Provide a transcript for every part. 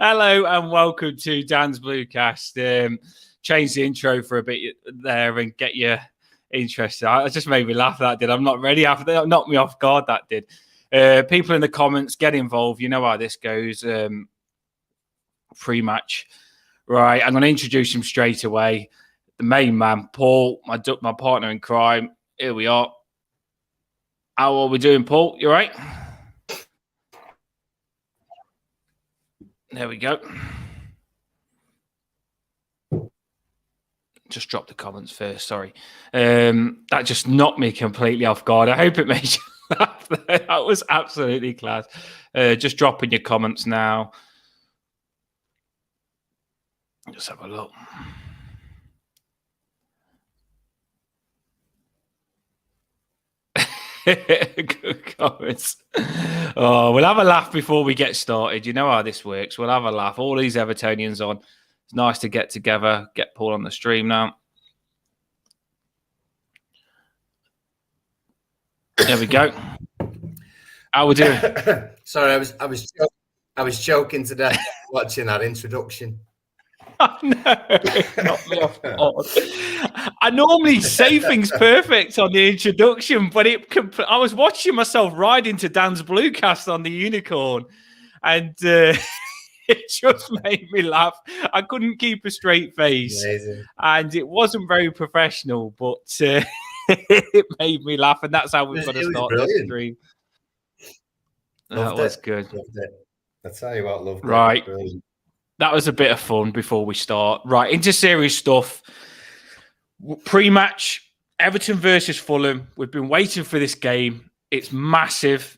Hello and welcome to Dan's Bluecast. Change the intro for a bit there and get you interested. It just made me laugh, that did. I'm not ready after that. Knocked me off guard, that did. People in the comments, get involved. You know how this goes. Pre-match. Right, I'm going to introduce him straight away. The main man, Paul, my partner in crime. Here we are. How are we doing, Paul? You all right? There we go. Just drop the comments first, sorry. That just knocked me completely off guard. I hope it made you laugh. That was absolutely class. Just dropping your comments now. Just have a look. Good comments. Oh, we'll have a laugh before we get started. You know how this works. We'll have a laugh. All these Evertonians on. It's nice to get together. Get Paul on the stream now. There we go. How we doing? Sorry, I was joking today watching that introduction. Oh, no, not me off. I normally say things perfect on the introduction, but I was watching myself ride into Dan's Bluecast on the Unicorn, and it just made me laugh. I couldn't keep a straight face. Amazing. And it wasn't very professional, but it made me laugh, and that's how we've got to start the stream. That was good. Loved it. I tell you what, loved it. Right. Brilliant. That was a bit of fun before we start. Right, into serious stuff. Pre-match, Everton versus Fulham. We've been waiting for this game. It's massive.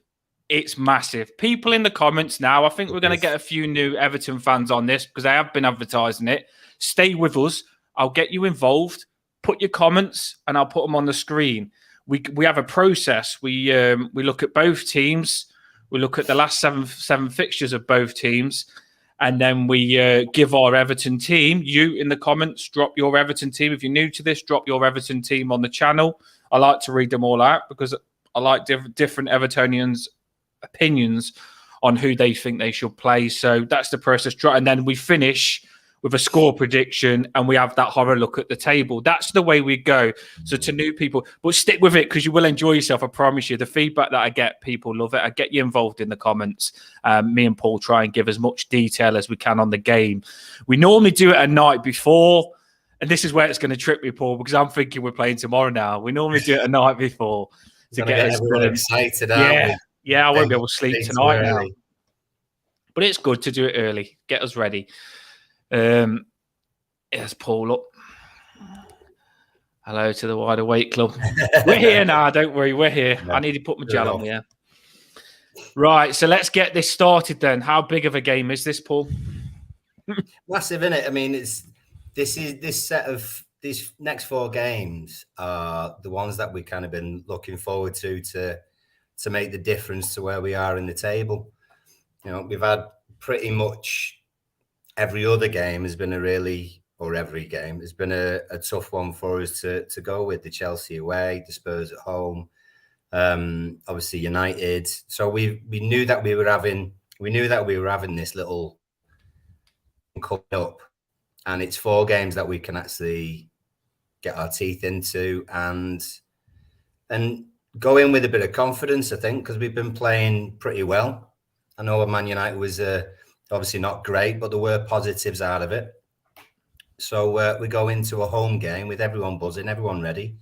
It's massive. People in the comments now, I think we're going to get a few new Everton fans on this because I have been advertising it. Stay with us. I'll get you involved. Put your comments and I'll put them on the screen. We have a process. We look at both teams. We look at the last seven fixtures of both teams. And then we give our Everton team. You in the comments, drop your Everton team. If you're new to this, drop your Everton team on the channel. I like to read them all out because I like different Evertonians' opinions on who they think they should play. So that's the process. And then we finish with a score prediction and we have that horror look at the table. That's the way we go. So to new people, but stick with it because you will enjoy yourself. I promise you. The feedback that I get, people love it. I get you involved in the comments. Me and Paul try and give as much detail as we can on the game. We normally do it at night before, and this is where it's going to trip me, Paul, because I'm thinking we're playing tomorrow now. We normally do it at night before to get us excited. Yeah, I won't be able to sleep tonight now. But it's good to do it early. Get us ready. Here's Paul up. Hello to the Wide Awake Club. We're here now, don't worry, we're here. No, I need to put my gel on, yeah. Right, so let's get this started then. How big of a game is this, Paul? Massive, isn't it? I mean, this set of these next 4 games are the ones that we've kind of been looking forward to make the difference to where we are in the table. You know, we've had pretty much every other game has been every game has been a tough one for us to go with. The Chelsea away, the Spurs at home, obviously United. So we knew that we were having this little coming up, and it's 4 games that we can actually get our teeth into and go in with a bit of confidence, I think, because we've been playing pretty well. I know Man United was obviously not great, but there were positives out of it. So we go into a home game with everyone buzzing, everyone ready,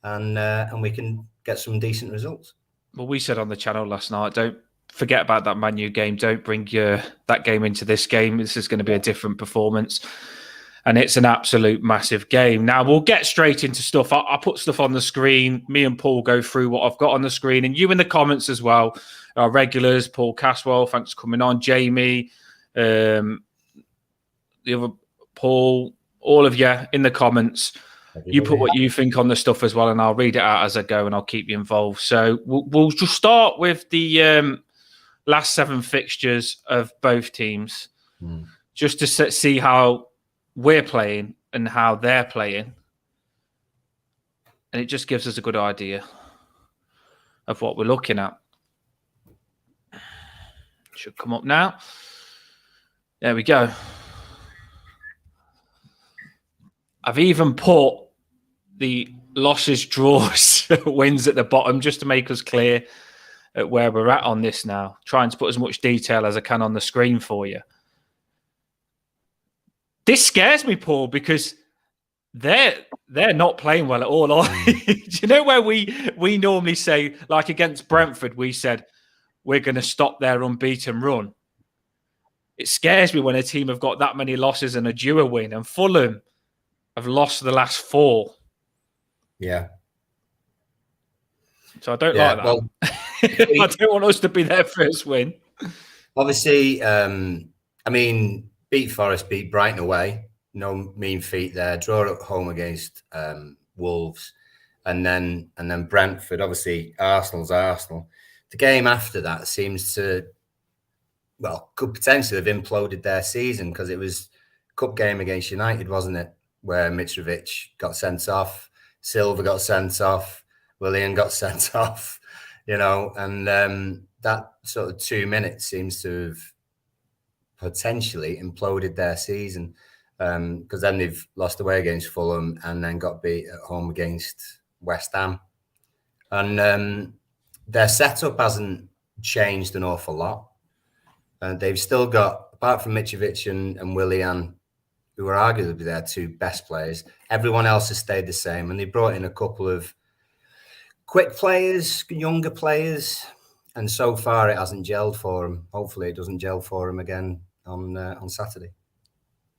and we can get some decent results. Well, we said on the channel last night, don't forget about that Man U game. Don't bring that game into this game. This is going to be a different performance. And it's an absolute massive game. Now, we'll get straight into stuff. I'll put stuff on the screen. Me and Paul go through what I've got on the screen. And you in the comments as well. Our regulars, Paul Caswell, thanks for coming on. Jamie, the other Paul, all of you in the comments. You put what you think on the stuff as well, and I'll read it out as I go, and I'll keep you involved. So we'll just start with the last 7 fixtures of both teams, just to see how we're playing and how they're playing. And it just gives us a good idea of what we're looking at. Should come up now. There we go. I've even put the losses, draws, wins at the bottom just to make us clear at where we're at on this now. Trying to put as much detail as I can on the screen for you. This scares me, Paul, because they're not playing well at all. Do you know where we normally say, like against Brentford, we said we're going to stop their unbeaten run? It scares me when a team have got that many losses and a due a win, and Fulham have lost the last 4. Yeah. So I don't like that. Well, I don't want us to be their first win. Obviously, I mean, beat Forest, beat Brighton away. No mean feat there. Draw at home against Wolves, and then Brentford. Obviously, Arsenal's Arsenal. The game after that seems to, well, could potentially have imploded their season, because it was a cup game against United, wasn't it? Where Mitrovic got sent off, Silva got sent off, Willian got sent off, and that sort of 2 minutes seems to have potentially imploded their season, because then they've lost away against Fulham and then got beat at home against West Ham. And their setup hasn't changed an awful lot. And they've still got, apart from Mitrovic and Willian, who are arguably their 2 best players, everyone else has stayed the same. And they brought in a couple of quick players, younger players, and so far it hasn't gelled for them. Hopefully it doesn't gel for them again on Saturday.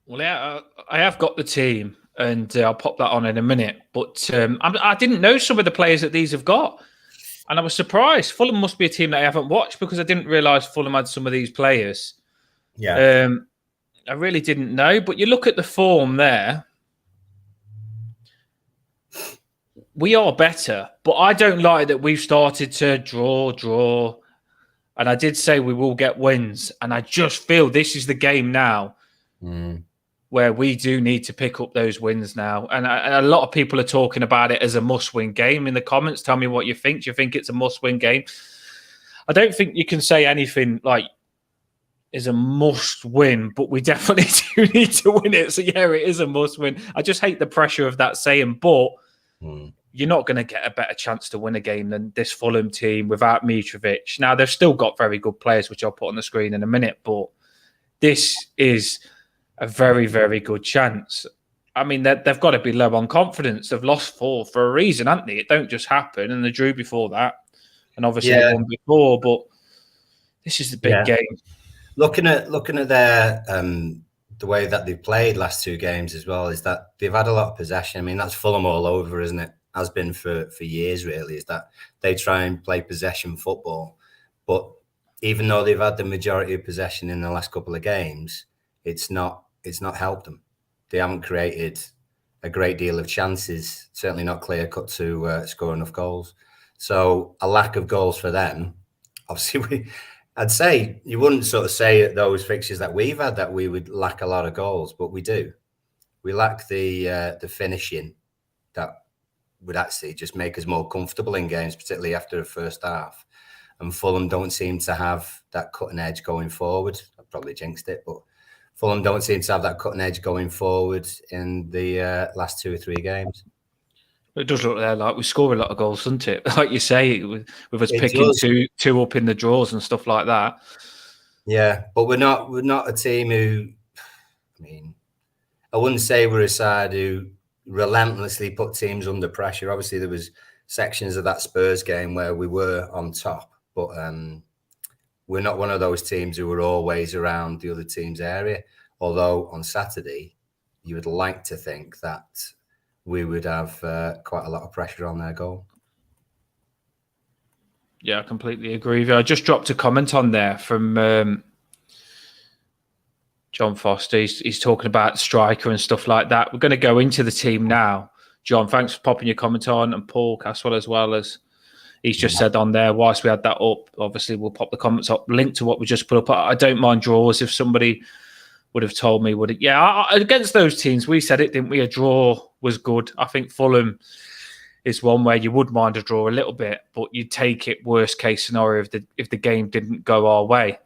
Well, yeah, I have got the team, and I'll pop that on in a minute. But I didn't know some of the players that these have got, and I was surprised. Fulham must be a team that I haven't watched, because I didn't realise Fulham had some of these players. Yeah. I really didn't know. But you look at the form there, we are better. But I don't like that we've started to draw. And I did say we will get wins. And I just feel this is the game now where we do need to pick up those wins now. And a lot of people are talking about it as a must-win game. In the comments, tell me what you think. Do you think it's a must-win game? I don't think you can say anything like is a must-win, but we definitely do need to win it. So, yeah, it is a must-win. I just hate the pressure of that saying, but you're not going to get a better chance to win a game than this Fulham team without Mitrovic. Now, they've still got very good players, which I'll put on the screen in a minute, but this is a very, very good chance. I mean, they've got to be low on confidence. They've lost 4 for a reason, haven't they? It don't just happen, and they drew before that, and obviously they won before, but this is the big game. Looking at their the way that they've played last 2 games as well, is that they've had a lot of possession. I mean, that's Fulham all over, isn't it? Has been for years, really, is that they try and play possession football. But even though they've had the majority of possession in the last couple of games, it's not helped them. They haven't created a great deal of chances, certainly not clear-cut to score enough goals. So a lack of goals for them, obviously, I'd say you wouldn't sort of say at those fixtures that we've had that we would lack a lot of goals, but we do. We lack the finishing that would actually just make us more comfortable in games, particularly after the first half. And Fulham don't seem to have that cutting edge going forward. I probably jinxed it, but Fulham don't seem to have that cutting edge going forward in the last 2 or 3 games. It does look there like we score a lot of goals, doesn't it? Like you say, with us picking two up in the draws and stuff like that. Yeah, but we're not a team who, I mean, I wouldn't say we're a side who relentlessly put teams under pressure. Obviously, there was sections of that Spurs game where we were on top, but we're not one of those teams who are always around the other team's area. Although on Saturday, you would like to think that we would have quite a lot of pressure on their goal. Yeah, I completely agree with you. I just dropped a comment on there from John Foster. He's talking about striker and stuff like that. We're going to go into the team now. John, thanks for popping your comment on, and Paul Caswell as well, as he's just said on there. Whilst we had that up, obviously we'll pop the comments up, link to what we just put up. I don't mind draws. If somebody would have told me, would it? Yeah, against those teams, we said it, didn't we? A draw was good. I think Fulham is one where you would mind a draw a little bit, but you'd take it worst case scenario if the game didn't go our way.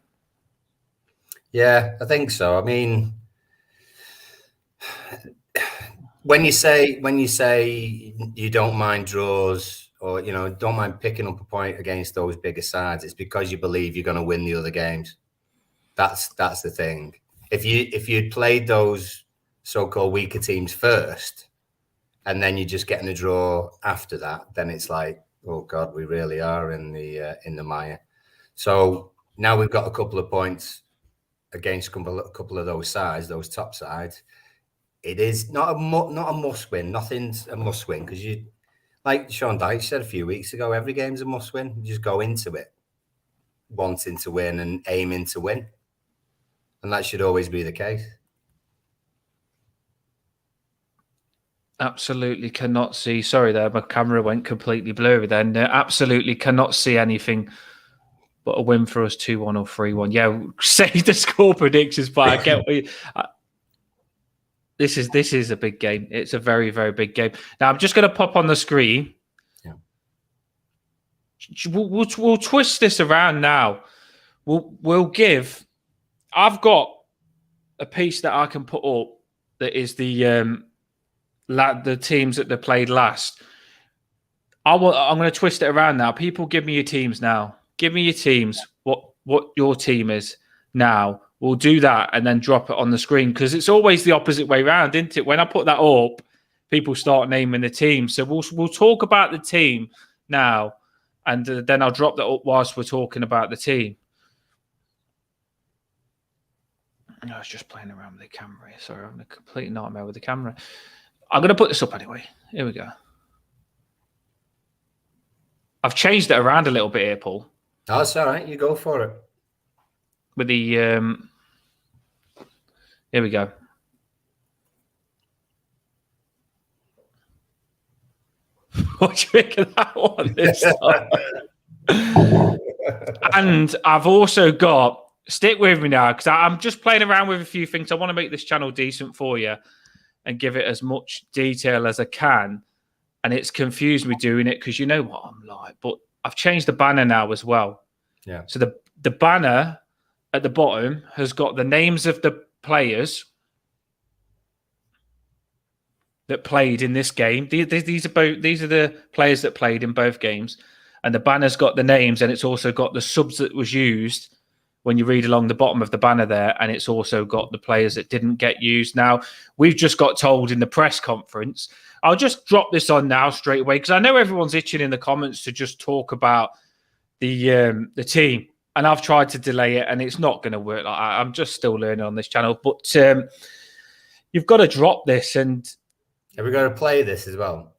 Yeah, I think so. I mean, when you say you don't mind draws, or don't mind picking up a point against those bigger sides, it's because you believe you're going to win the other games. That's the thing. If you'd played those so-called weaker teams first, and then you're just getting a draw after that, then it's like, oh God, we really are in the mire. So now we've got a couple of points against a couple of those sides, those top sides. It is not a must win. Nothing's a must win, because you, like Sean Dyche said a few weeks ago, every game's a must win. You just go into it wanting to win and aiming to win, and that should always be the case. Absolutely cannot see. Sorry there, my camera went completely blurry then. Absolutely cannot see anything but a win for us, 2-1 or 3-1. Yeah, say the score predictions, but I get what you... This is a big game. It's a very, very big game. Now, I'm just going to pop on the screen. Yeah. We'll twist this around now. We'll give... I've got a piece that I can put up that is the teams that they played last. I'm going to twist it around now. People, give me your teams now. Give me your teams. What your team is now. We'll do that and then drop it on the screen, because it's always the opposite way around, isn't it? When I put that up, people start naming the team. So we'll talk about the team now, and then I'll drop that up whilst we're talking about the team. I was just playing around with the camera. Sorry, I'm a complete nightmare with the camera. I'm going to put this up anyway. Here we go. I've changed it around a little bit here, Paul. Oh, that's all right. You go for it. With the... Here we go. What do you think of that one this time? And I've also got... Stick with me now, because I'm just playing around with a few things. I want to make this channel decent for you and give it as much detail as I can. And it's confused me doing it, because you know what I'm like. But I've changed the banner now as well. Yeah. So the banner at the bottom has got the names of the players that played in this game. These are the players that played in both games, and the banner's got the names, and it's also got the subs that was used when you read along the bottom of the banner there, and it's also got the players that didn't get used. Now, we've just got told in the press conference. I'll just drop this on now straight away, because I know everyone's itching in the comments to just talk about the team, and I've tried to delay it, and it's not going to work like that. I'm just still learning on this channel, but you've got to drop this. And have we got to play this as well?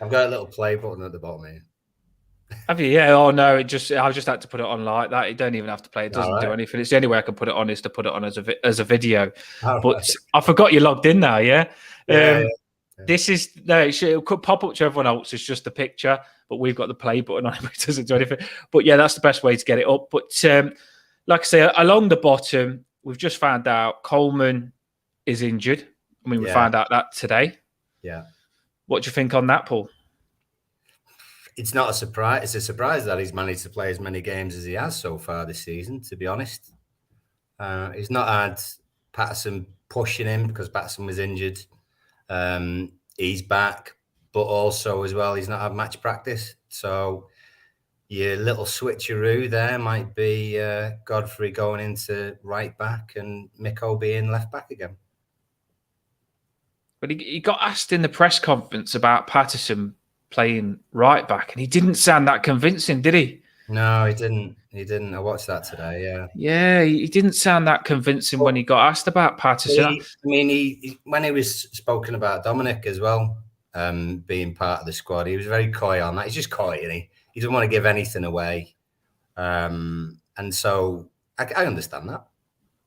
I've got a little play button at the bottom here. Have you? Yeah. Oh no, I just had to put it on like that. You don't even have to play. It doesn't do anything. It's the only way I can put it on is to put it on as a video. But I forgot you logged in now. Yeah. Yeah. This is it could pop up to everyone else. It's just a picture, but we've got the play button on it. It doesn't do anything. But yeah, that's the best way to get it up. But like I say, along the bottom, we've just found out Coleman is injured. I mean, we found out that today. Yeah. What do you think on that, Paul? It's not a surprise. It's a surprise that he's managed to play as many games as he has so far this season, to be honest. He's not had Patterson pushing him, because Patterson was injured. He's back, but also as well, he's not had match practice. So your little switcheroo there might be Godfrey going into right back and Miko being left back again. But he got asked in the press conference about Patterson playing right back, and he didn't sound that convincing, did he? No, he didn't. He didn't. I watched that today. Yeah. Yeah, he didn't sound that convincing when he got asked about Patterson. I mean, he when he was spoken about Dominic as well, being part of the squad, he was very coy on that. He's just coy, and he doesn't want to give anything away. And so I understand that.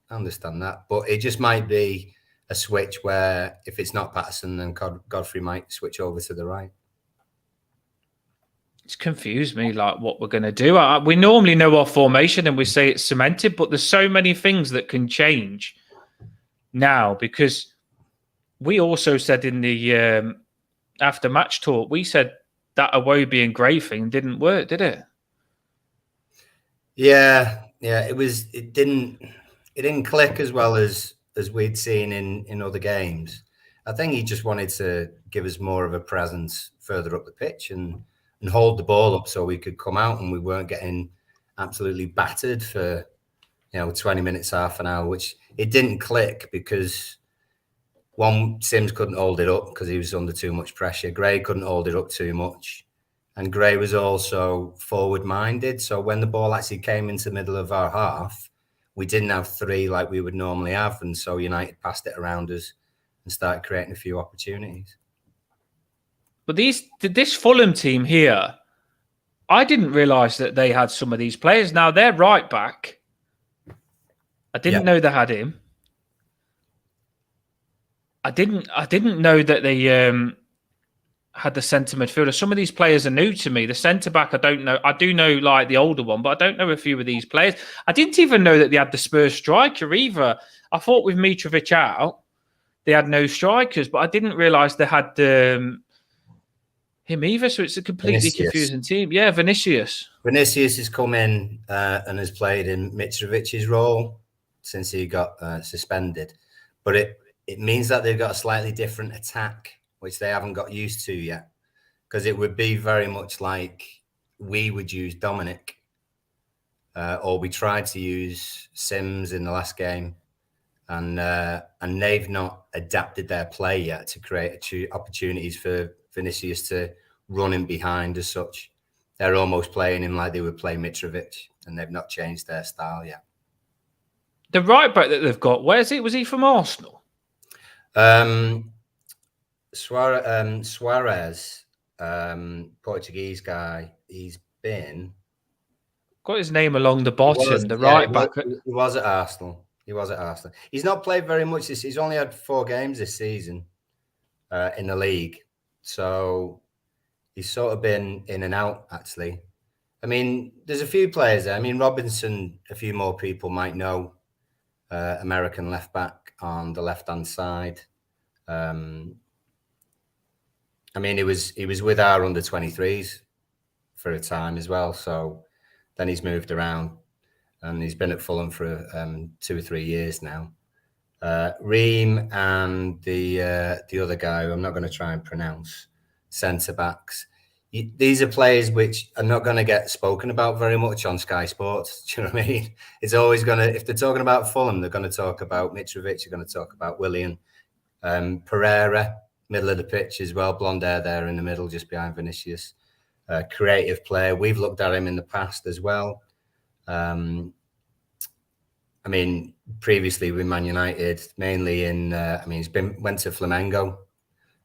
I understand that, but it just might be a switch where if it's not Patterson, then Godfrey might switch over to the right. It's confused me, like what we're going to do. We normally know our formation and we say it's cemented, but there's so many things that can change now, because we also said in the after match talk, we said that Iwobi and Gray thing didn't work, did it? Yeah, Yeah, it didn't click as well as we'd seen in other games. I think he just wanted to give us more of a presence further up the pitch and hold the ball up so we could come out and we weren't getting absolutely battered for 20 minutes, half an hour, which it didn't click because one, Sims couldn't hold it up because he was under too much pressure. Gray couldn't hold it up too much. And Gray was also forward-minded. So when the ball actually came into the middle of our half, we didn't have three like we would normally have. And so United passed it around us and started creating a few opportunities. But this Fulham team here, I didn't realise that they had some of these players. Now, they're right back. I didn't know they had him. I didn't know that they had the centre midfielder. Some of these players are new to me. The centre back, I don't know. I do know like the older one, but I don't know a few of these players. I didn't even know that they had the Spurs striker either. I thought with Mitrovic out, they had no strikers, but I didn't realise they had him either. So it's a completely confusing team. Yeah, Vinicius. Vinicius has come in and has played in Mitrovic's role since he got suspended, but it means that they've got a slightly different attack, which they haven't got used to yet, because it would be very much like we would use Dominic, or we tried to use Sims in the last game, and they've not adapted their play yet to create opportunities for Vinicius to run in behind as such. They're almost playing him like they would play Mitrovic, and they've not changed their style yet. The right back that they've got, where's it? Was he from Arsenal? Suarez, Portuguese guy. He's been got his name along the bottom. Right back. He was at Arsenal. He's not played very much He's only had 4 games this season in the league, so he's sort of been in and out. Actually, I mean, there's a few players there. I mean, Robinson. A few more people might know. American left back on the left-hand side. I mean, he was with our under-23s for a time as well. So then he's moved around and he's been at Fulham for 2 or 3 years now. Ream and the other guy, who I'm not going to try and pronounce, centre backs. These are players which are not going to get spoken about very much on Sky Sports. Do you know what I mean? It's always going to, if they're talking about Fulham, they're going to talk about Mitrovic, they're going to talk about Willian. Pereira, middle of the pitch as well, blonde hair there in the middle, just behind Vinicius. Creative player. We've looked at him in the past as well. I mean, previously with Man United, mainly in, he's went to Flamengo.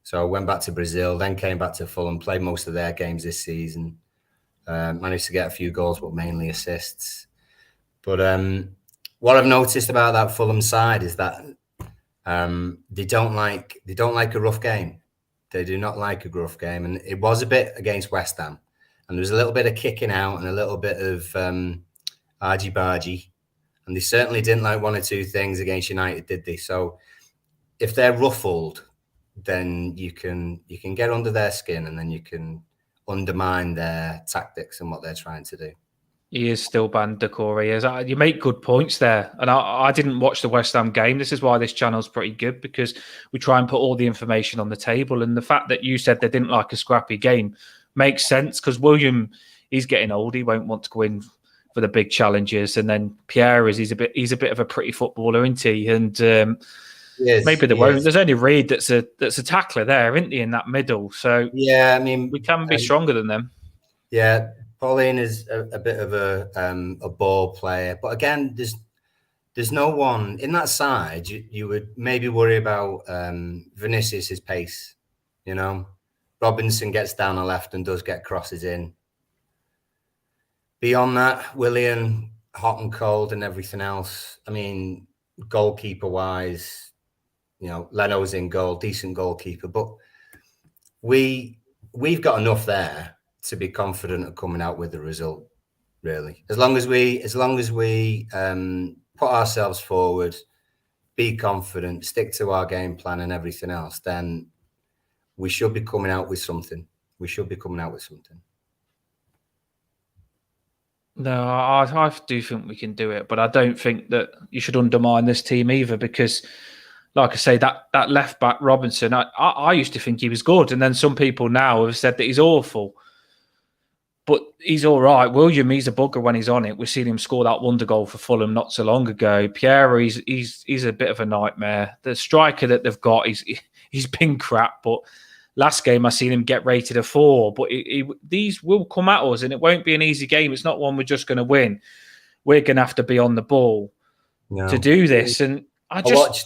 So went back to Brazil, then came back to Fulham, played most of their games this season. Managed to get a few goals, but mainly assists. But what I've noticed about that Fulham side is that they don't like a rough game. They do not like a rough game, and it was a bit against West Ham, and there was a little bit of kicking out and a little bit of argy-bargy, and they certainly didn't like 1 or 2 things against United, did they? So if they're ruffled, then you can get under their skin, and then you can undermine their tactics and what they're trying to do. He is still banned, Decore. You make good points there. And I didn't watch the West Ham game. This is why this channel's pretty good, because we try and put all the information on the table. And the fact that you said they didn't like a scrappy game makes sense, because William, he's getting old. He won't want to go in for the big challenges. And then Pierre he's a bit of a pretty footballer, isn't he? And maybe they won't. There's only Reed that's a tackler there, isn't he, in that middle? So yeah, I mean, we can be stronger than them. Yeah, Pauline is a bit of a ball player, but again, there's no one in that side. You would maybe worry about Vinicius's pace. You know, Robinson gets down the left and does get crosses in. Beyond that, Willian, hot and cold and everything else. I mean, goalkeeper wise, Leno's in goal, decent goalkeeper, but we've got enough there to be confident of coming out with the result. Really, as long as we put ourselves forward, be confident, stick to our game plan and everything else, then we should be coming out with something. No, I do think we can do it, but I don't think that you should undermine this team either because, like I say, that left back Robinson, I used to think he was good, and then some people now have said that he's awful. But he's all right. William, he's a bugger when he's on it. We've seen him score that wonder goal for Fulham not so long ago. Pierre, he's a bit of a nightmare. The striker that they've got, he's been crap, but last game I seen him get rated a 4. But these will come at us, and it won't be an easy game. It's not one we're just going to win. We're going to have to be on the ball to do this. And I was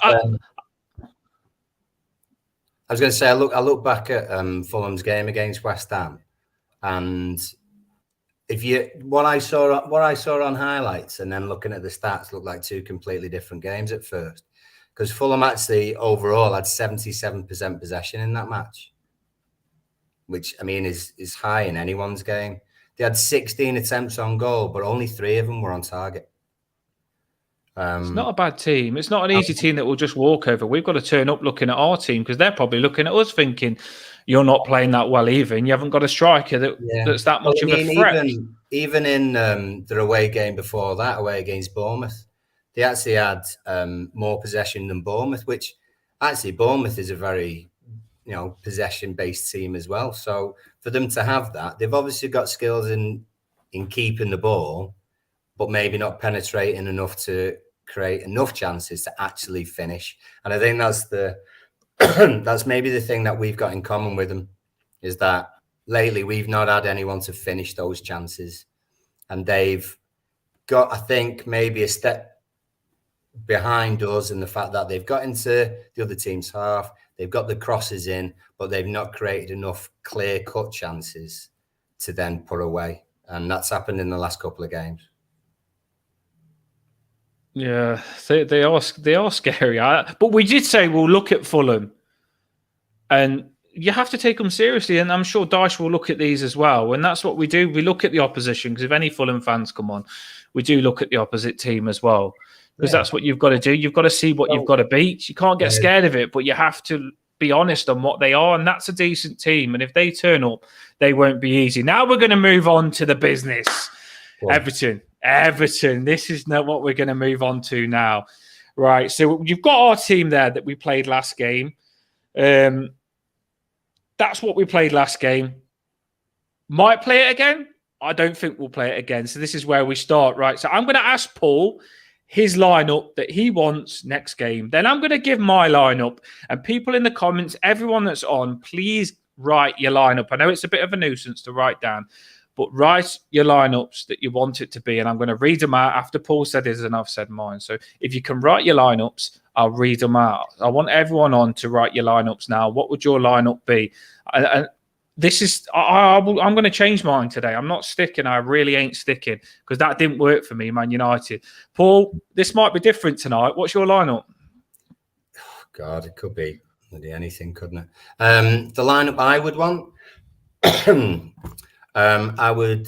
going to say, I look back at Fulham's game against West Ham, and what I saw on highlights and then looking at the stats looked like two completely different games at first, because Fulham actually overall had 77% possession in that match, which I mean is high in anyone's game. They had 16 attempts on goal, but only 3 of them were on target. It's not a bad team. It's not an easy team that will just walk over. We've got to turn up looking at our team because they're probably looking at us thinking, you're not playing that well either, and you haven't got a striker that's that much of a threat. Even in their away game before that, away against Bournemouth, they actually had more possession than Bournemouth, which actually Bournemouth is a very possession-based team as well. So for them to have that, they've obviously got skills in keeping the ball, but maybe not penetrating enough to create enough chances to actually finish. And I think that's that's maybe the thing that we've got in common with them, is that lately we've not had anyone to finish those chances. And they've got, I think, maybe a step behind us in the fact that they've got into the other team's half, they've got the crosses in, but they've not created enough clear-cut chances to then put away. And that's happened in the last couple of games. Yeah, they are scary. But we did say we'll look at Fulham, and you have to take them seriously. And I'm sure Dyche will look at these as well. And that's what we do. We look at the opposition, because if any Fulham fans come on, we do look at the opposite team as well, because that's what you've got to do. You've got to see what you've got to beat. You can't get scared of it, but you have to be honest on what they are. And that's a decent team. And if they turn up, they won't be easy. Now we're going to move on to the business. Cool. Everton. This is not what we're going to move on to now. Right. So you've got our team there that we played last game. That's what we played last game. Might play it again. I don't think we'll play it again. So this is where we start, right? So I'm going to ask Paul his lineup that he wants next game. Then I'm going to give my lineup. And people in the comments, everyone that's on, please write your lineup. I know it's a bit of a nuisance to write down, but write your lineups that you want it to be. And I'm going to read them out after Paul said his and I've said mine. So if you can write your lineups, I'll read them out. I want everyone on to write your lineups now. What would your lineup be? And this is, I'm going to change mine today. I'm not sticking. I really ain't sticking, because that didn't work for me, Man United. Paul, this might be different tonight. What's your lineup? Oh, God, it could be anything, couldn't it? The lineup I would want, I would.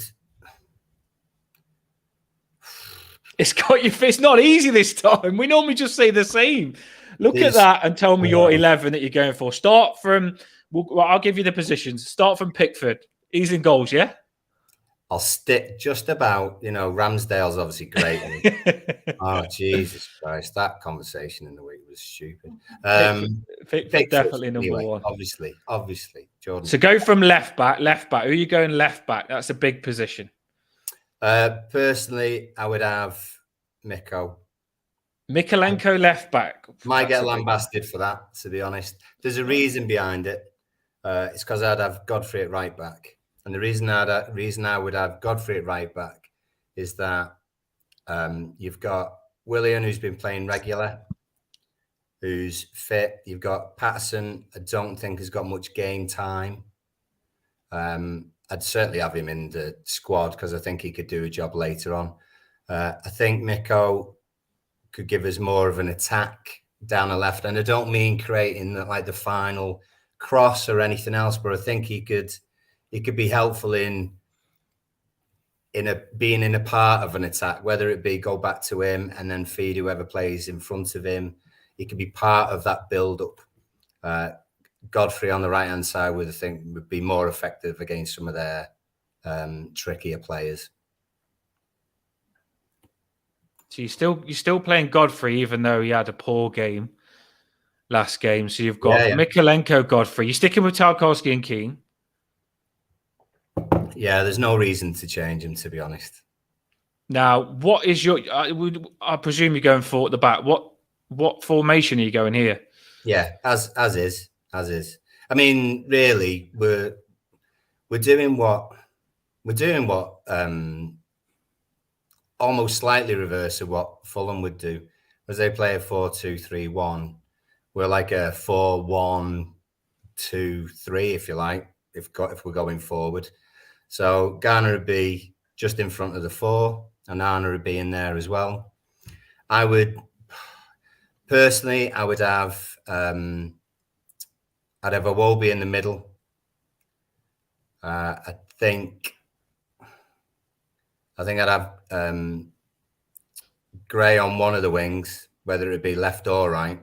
It's not easy this time. We normally just say the same. Look at that and tell me your 11 that you're going for. Start from. Well, I'll give you the positions. Start from Pickford. He's in goals, yeah? I'll stick just about, Ramsdale's obviously great. Oh, Jesus Christ. That conversation in the week was stupid. Pickford definitely number one. Obviously. Jordan. So go from left back. Who are you going left back? That's a big position. Personally, I would have Mikolenko left back. Might get lambasted for that, to be honest. There's a reason behind it. It's because I'd have Godfrey at right back. And the reason I would have Godfrey at right back is that you've got Willian, who's been playing regular, who's fit. You've got Patterson, I don't think has got much game time. I'd certainly have him in the squad because I think he could do a job later on. I think Miko could give us more of an attack down the left. And I don't mean creating the final cross or anything else, but I think he could be helpful in being in a part of an attack, whether it be go back to him and then feed whoever plays in front of him. He could be part of that build-up. Godfrey on the right-hand side would be more effective against some of their trickier players. So you're still playing Godfrey, even though he had a poor game last game. So you've got Mikalenko, Godfrey. You're sticking with Tarkowski and Keane. Yeah, there's no reason to change him, to be honest. Now, what is your? I presume you're going for at the back. What formation are you going here? Yeah, as is. I mean, really, we're doing what almost slightly reverse of what Fulham would do, as they play a 4-2-3-1. We're like a 4-1-2-3, if you like, if we're going forward. So Garner would be just in front of the 4, and Arna would be in there as well. I would have I'd have Iwobi in the middle. I think I'd have Gray on one of the wings, whether it be left or right.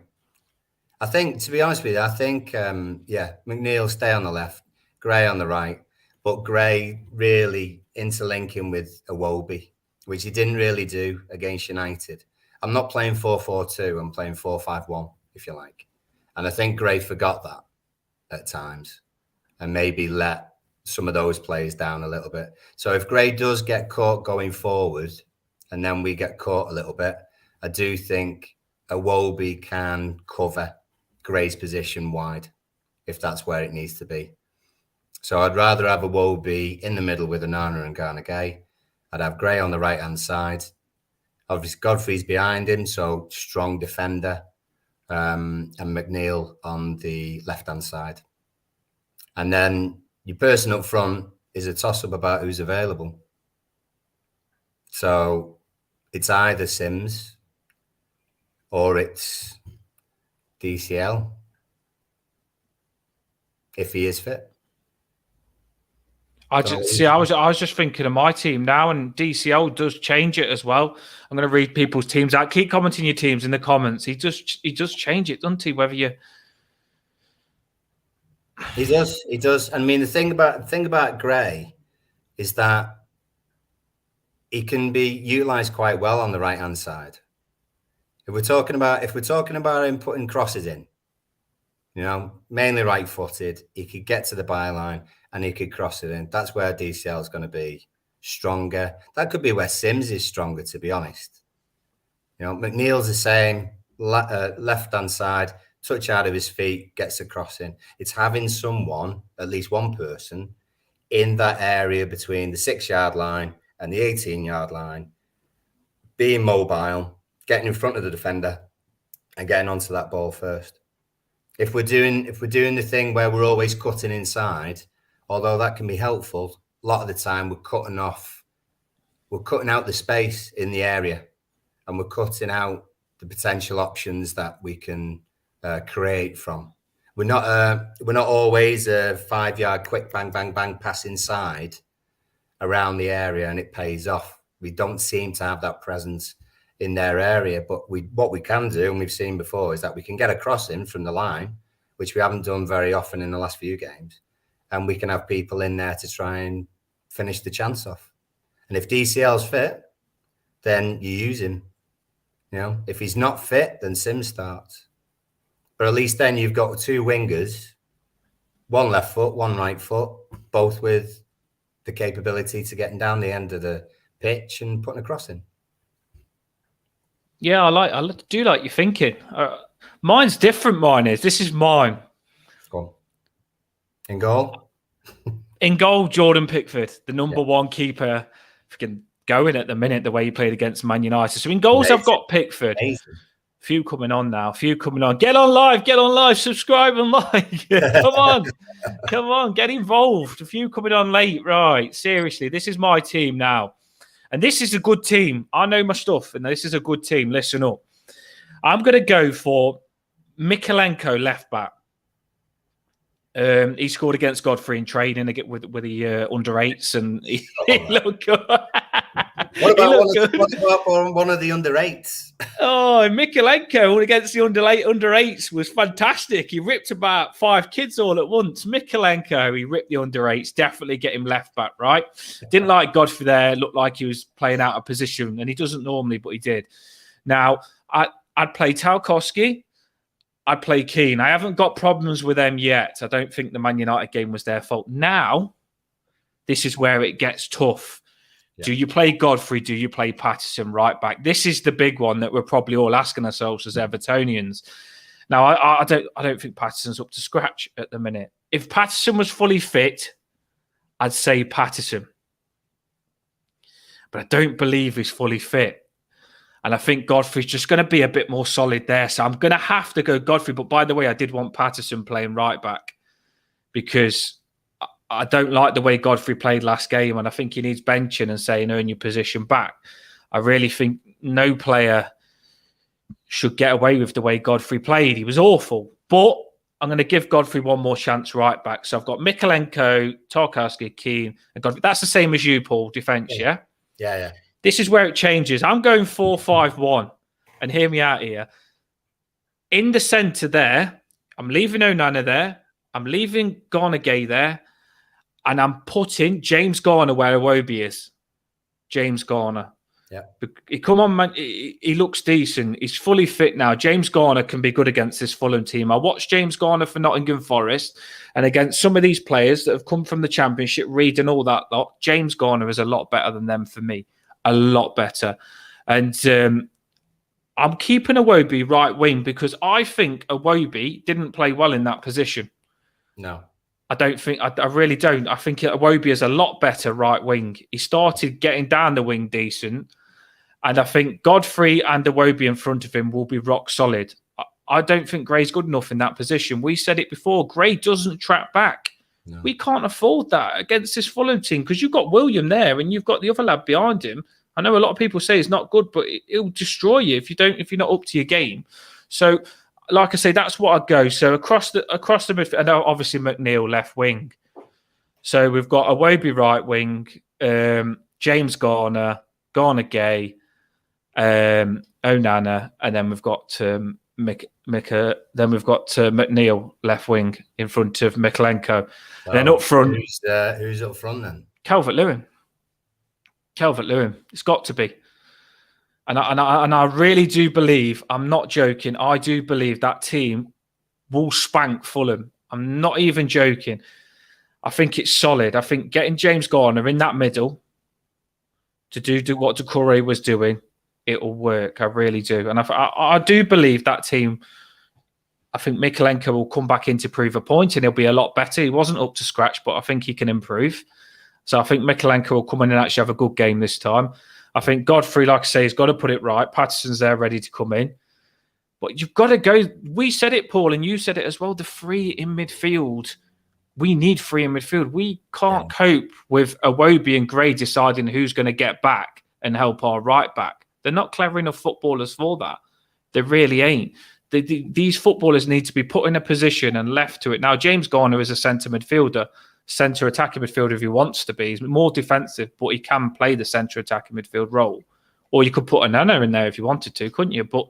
I think, to be honest with you, McNeil stay on the left, Gray on the right, but Gray really interlinking with Iwobi, which he didn't really do against United. I'm not playing 4-4-2, I'm playing 4-5-1, if you like. And I think Gray forgot that at times and maybe let some of those players down a little bit. So if Gray does get caught going forward and then we get caught a little bit, I do think Iwobi can cover Gray's position wide if that's where it needs to be. So I'd rather have Iwobi in the middle with Onana and Gana Gueye. I'd have Gray on the right-hand side. Obviously, Godfrey's behind him, so strong defender. And McNeil on the left-hand side. And then your person up front is a toss-up about who's available. So it's either Sims or it's DCL, if he is fit. I was just thinking of my team now, and DCL does change it as well. I'm going to read people's teams out. Keep commenting your teams in the comments. He does change it, doesn't he? Whether you He does. I mean, the thing about Gray is that he can be utilised quite well on the right hand side. If we're talking about him putting crosses in, you know, mainly right footed, he could get to the byline and he could cross it in. That's where DCL is going to be stronger. That could be where Sims is stronger, to be honest. You know, McNeil's the same, left hand side, touch out of his feet, gets a cross in. It's having someone, at least one person, in that area between the 6-yard line and the 18-yard line, being mobile, getting in front of the defender and getting onto that ball first. If we're doing the thing where we're always cutting inside, although that can be helpful, a lot of the time we're cutting out the space in the area and we're cutting out the potential options that we can create from. We're not always a 5-yard quick bang, bang, bang pass inside around the area and it pays off. We don't seem to have that presence in their area, but what we can do, and we've seen before, is that we can get a cross in from the line, which we haven't done very often in the last few games, and we can have people in there to try and finish the chance off. And if DCL's fit, then you use him. You know, if he's not fit, then Sims starts. But at least then you've got 2 wingers, one left foot, one right foot, both with the capability to getting down the end of the pitch and putting a cross in. Yeah, I do like your thinking. Mine's different. This is mine. Go on. In goal? In goal, Jordan Pickford, the number 1 keeper. Freaking going at the minute, the way he played against Man United. So in goals, I've got Pickford. Amazing. Few coming on now. Get on live, subscribe and like. Come on, get involved. A few coming on late. Right, seriously, this is my team now. And this is a good team. I know my stuff, and this is a good team. Listen up. I'm going to go for Mikalenko left back. He scored against Godfrey in training with the under 8s, and he looked good. What He about looked good. what about one of the under eights? Oh, Mikolenko against the under 8s was fantastic. He ripped about 5 kids all at once. Mikolenko, he ripped the under 8s. Definitely get him left back, right? Didn't like Godfrey there. Looked like he was playing out of position, and he doesn't normally, but he did. Now, I'd play Tarkowski. I'd play Keane. I haven't got problems with them yet. I don't think the Man United game was their fault. Now, this is where it gets tough. Yeah. Do you play Godfrey? Do you play Patterson right back? This is the big one that we're probably all asking ourselves as Evertonians. Now, I don't think Patterson's up to scratch at the minute. If Patterson was fully fit, I'd say Patterson. But I don't believe he's fully fit. And I think Godfrey's just going to be a bit more solid there. So I'm going to have to go Godfrey. But by the way, I did want Patterson playing right back because I don't like the way Godfrey played last game. And I think he needs benching and saying, earn your position back. I really think no player should get away with the way Godfrey played. He was awful. But I'm going to give Godfrey one more chance right back. So I've got Mikolenko, Tarkowski, Keane, and Godfrey. That's the same as you, Paul, defence, yeah? Yeah. This is where it changes. I'm going 4-5-1. And hear me out here. In the centre there, I'm leaving Onana there. I'm leaving Garnagay there. And I'm putting James Garner where Iwobi is. James Garner. Yeah. Come on, man. He looks decent. He's fully fit now. James Garner can be good against this Fulham team. I watched James Garner for Nottingham Forest. And against some of these players that have come from the Championship, Reed and all that lot, James Garner is a lot better than them for me. A lot better. And I'm keeping Iwobi right wing because I think Iwobi didn't play well in that position. No. I really don't. I think Iwobi is a lot better right wing. He started getting down the wing decent. And I think Godfrey and Iwobi in front of him will be rock solid. I don't think Gray's good enough in that position. We said it before. Gray doesn't track back. No. We can't afford that against this Fulham team because you've got William there and you've got the other lad behind him. I know a lot of people say it's not good, but it'll destroy you if you're not up to your game. So, like I say, that's what I'd go. So across the midfield, and obviously McNeil left wing. So we've got Iwobi right wing, James Garner, Gay, Onana, and then we've got McNeil left wing in front of Mikolenko. So then up front, who's up front then? Calvert-Lewin. It's got to be. And I really do believe, I'm not joking, I do believe that team will spank Fulham. I'm not even joking. I think it's solid. I think getting James Garner in that middle to do what Doucouré was doing, it'll work. I really do. And I do believe that team, I think Mikolenko will come back in to prove a point and he'll be a lot better. He wasn't up to scratch, but I think he can improve. So I think Mikolenko will come in and actually have a good game this time. I think Godfrey, like I say, has got to put it right. Patterson's there ready to come in. But you've got to go. We said it, Paul, and you said it as well. The 3 in midfield. We need 3 in midfield. We can't cope with Iwobi and Gray deciding who's going to get back and help our right back. They're not clever enough footballers for that. They really ain't. These footballers need to be put in a position and left to it. Now, James Garner is a centre midfielder. Centre attacking midfielder if he wants to be. He's more defensive, but he can play the centre attacking midfield role. Or you could put Onana in there if you wanted to, couldn't you? But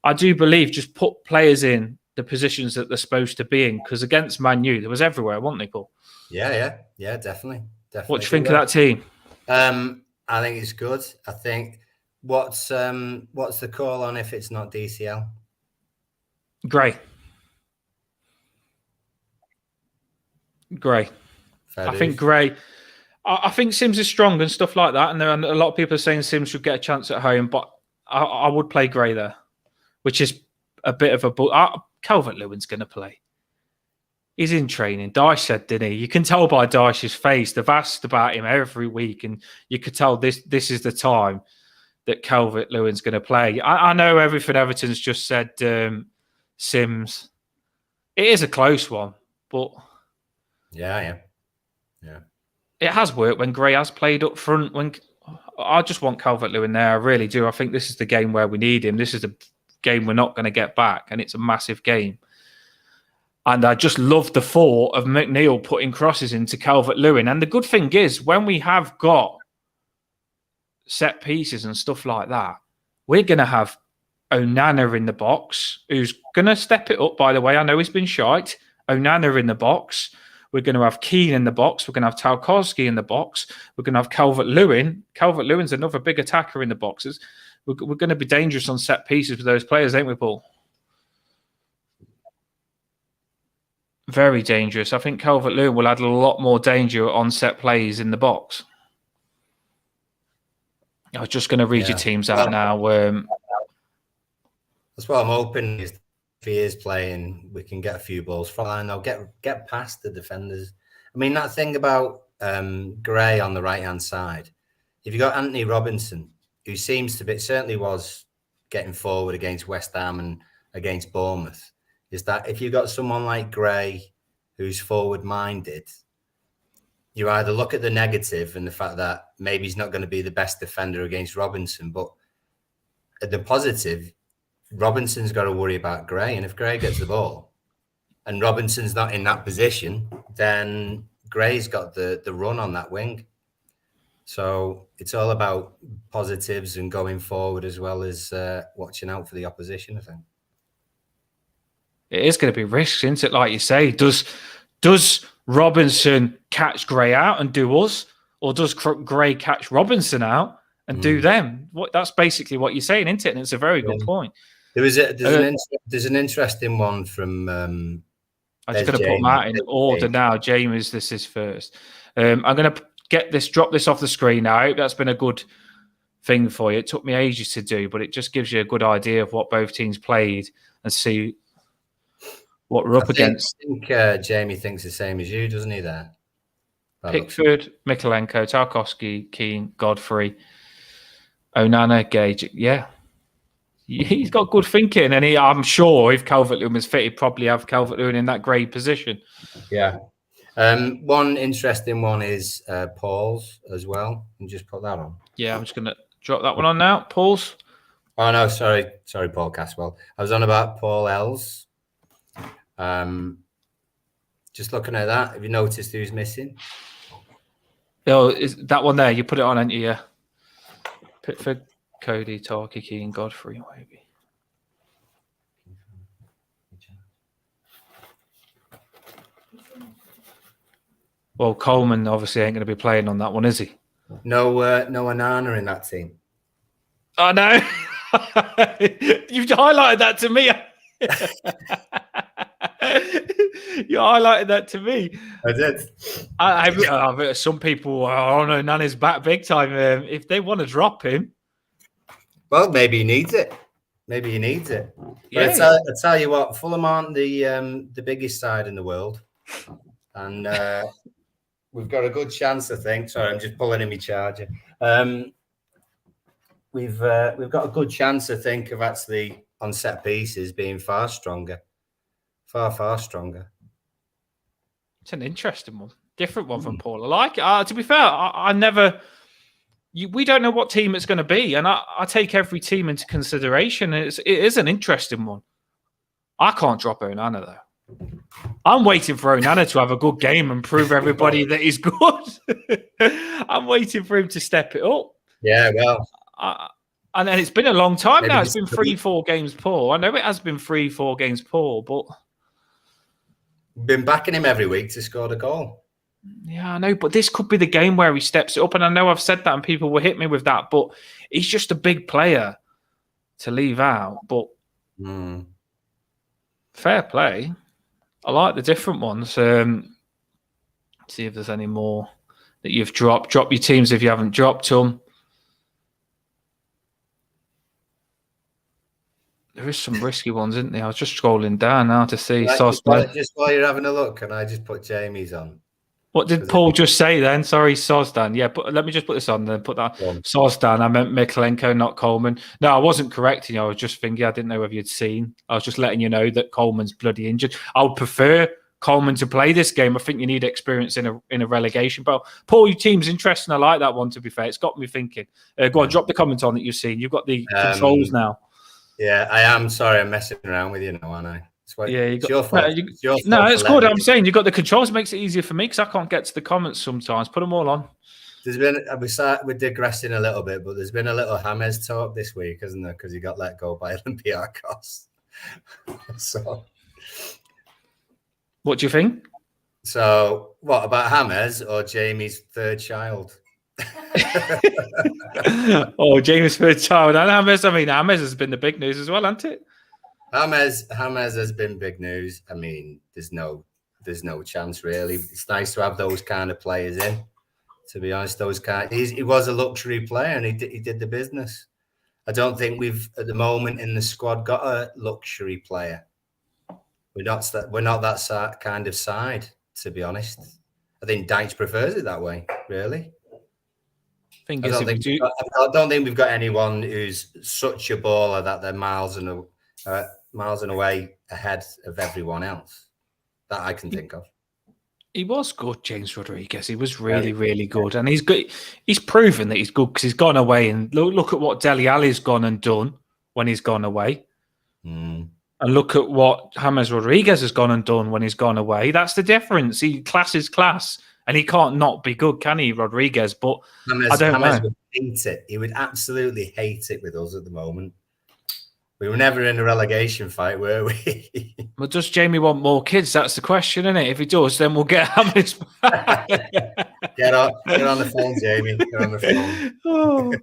I do believe just put players in the positions that they're supposed to be in. Because against Man U, there was everywhere, wasn't they, Paul? Yeah, definitely. What do you think of that team? I think it's good. I think what's the call on if it's not DCL? Gray. I think Gray. I think Sims is strong and stuff like that. And there are a lot of people are saying Sims should get a chance at home, but I would play Gray there, which is a bit of a... Calvert-Lewin's going to play. He's in training. Dyche said, didn't he? You can tell by Dyche's face. They've asked about him every week, and you could tell this is the time that Calvert-Lewin's going to play. I know everything Everton's just said Sims. It is a close one, but... Yeah. It has worked when Gray has played up front. I just want Calvert-Lewin there. I really do. I think this is the game where we need him. This is the game we're not going to get back, and it's a massive game. And I just love the thought of McNeil putting crosses into Calvert-Lewin. And the good thing is, when we have got set pieces and stuff like that, we're going to have Onana in the box, who's going to step it up, by the way. I know he's been shite. Onana in the box. We're going to have Keane in the box. We're going to have Tarkowski in the box. We're going to have Calvert-Lewin. Calvert-Lewin's another big attacker in the boxes. We're going to be dangerous on set pieces with those players, ain't we, Paul? Very dangerous. I think Calvert-Lewin will add a lot more danger on set plays in the box. I was just going to read your teams out now. That's what I'm hoping is if he is playing, we can get a few balls from line. I'll get past the defenders. I mean, that thing about Gray on the right-hand side, if you got Anthony Robinson, who seems to be, certainly was getting forward against West Ham and against Bournemouth, is that if you've got someone like Gray who's forward-minded, you either look at the negative and the fact that maybe he's not going to be the best defender against Robinson, but at the positive, Robinson's got to worry about Gray. And if Gray gets the ball and Robinson's not in that position, then Gray's got the run on that wing. So it's all about positives and going forward as well as watching out for the opposition, I think. It is going to be risks, isn't it? Like you say, does Robinson catch Gray out and do us, or does Gray catch Robinson out and do them? That's basically what you're saying, isn't it? And it's a very good point. There's an interesting one from. I'm just going to put Matt in order now. James, this is first. I'm going to drop this off the screen now. I hope that's been a good thing for you. It took me ages to do, but it just gives you a good idea of what both teams played and see what we're up against. I think Jamie thinks the same as you, doesn't he, there? Pickford, Mikalenko, Tarkowski, Keane, Godfrey, Onana, Gage. Yeah. He's got good thinking, and I'm sure if Calvert-Lewin was fit, he'd probably have Calvert-Lewin in that great position. Yeah. One interesting one is Paul's as well. And just put that on. Yeah, I'm just going to drop that one on now. Paul's. Oh, no, sorry, Paul Caswell. I was on about Paul L's. Just looking at that, have you noticed who's missing? Oh, is that one there? You put it on, ain't you? Yeah. Pickford, Cody, Tarky, Keane, Godfrey, maybe. Well, Coleman obviously ain't going to be playing on that one, is he? No Onana in that team. Oh, no. You've highlighted that to me. You highlighted that to me. I did. Some people, oh no, Nana's back big time. If they want to drop him, well, maybe he needs it. Maybe he needs it. Yeah. But I tell you what, Fulham aren't the biggest side in the world, and we've got a good chance. I think. Sorry, I'm just pulling in my charger. We've got a good chance, I think, of actually on set pieces being far stronger. Far stronger. It's an interesting one. Different one from Paul. I like it. To be fair, I never... we don't know what team it's going to be, and I take every team into consideration. It is an interesting one. I can't drop Onana, though. I'm waiting for Onana to have a good game and prove everybody that he's good. I'm waiting for him to step it up. Yeah, well... and it's been a long time now. It's been 3-4 games poor. I know it has been 3-4 games poor, but... been backing him every week to score the goal. Yeah, I know, but this could be the game where he steps it up. And I know I've said that and people will hit me with that, but he's just a big player to leave out. But fair play. I like the different ones. See if there's any more that you've dropped. Drop your teams if you haven't dropped them. There is some risky ones, isn't there? I was just scrolling down now to see. Just while you're having a look, can I just put Jamie's on? What did Paul just say then? Sorry, Sosdan. Yeah, but let me just put this on then. Put that Sosdan. I meant Mikalenko, not Coleman. No, I wasn't correcting you. I was just thinking. I didn't know whether you'd seen. I was just letting you know that Coleman's bloody injured. I would prefer Coleman to play this game. I think you need experience in a relegation. But Paul, your team's interesting. I like that one. To be fair, it's got me thinking. Go on, drop the comment on that you've seen. You've got the controls now. Yeah, I am. Sorry, I'm messing around with you now, aren't I? It's your fault. No, it's good. I'm saying you've got the controls. It makes it easier for me because I can't get to the comments sometimes. Put them all on. There's been we're digressing a little bit, but there's been a little James talk this week, hasn't there? Because he got let go by Olympiacos. So, what do you think? So, what about James or Jamie's third child? Oh, Jamie's third child and James. I mean, James has been the big news as well, hasn't it? James has been big news. I mean, there's no chance really. It's nice to have those kind of players in. To be honest, he was a luxury player and he did the business. I don't think we've at the moment in the squad got a luxury player. We're not that kind of side, to be honest. I think Dyche prefers it that way, really. I don't think we've got anyone who's such a baller that they're miles and away ahead of everyone else that I can think of. He was good, James Rodriguez. He was really, really good, and he's good. He's proven that he's good because he's gone away and look at what Dele Alli's gone and done when he's gone away, and look at what James Rodriguez has gone and done when he's gone away. That's the difference. Class is class, and he can't not be good, can he, Rodriguez? But I don't know. Would hate it. He would absolutely hate it with us at the moment. We were never in a relegation fight, were we? Well, does Jamie want more kids? That's the question, isn't it? If he does, then we'll get James back. Get on the phone, Jamie. Get on the phone. Oh,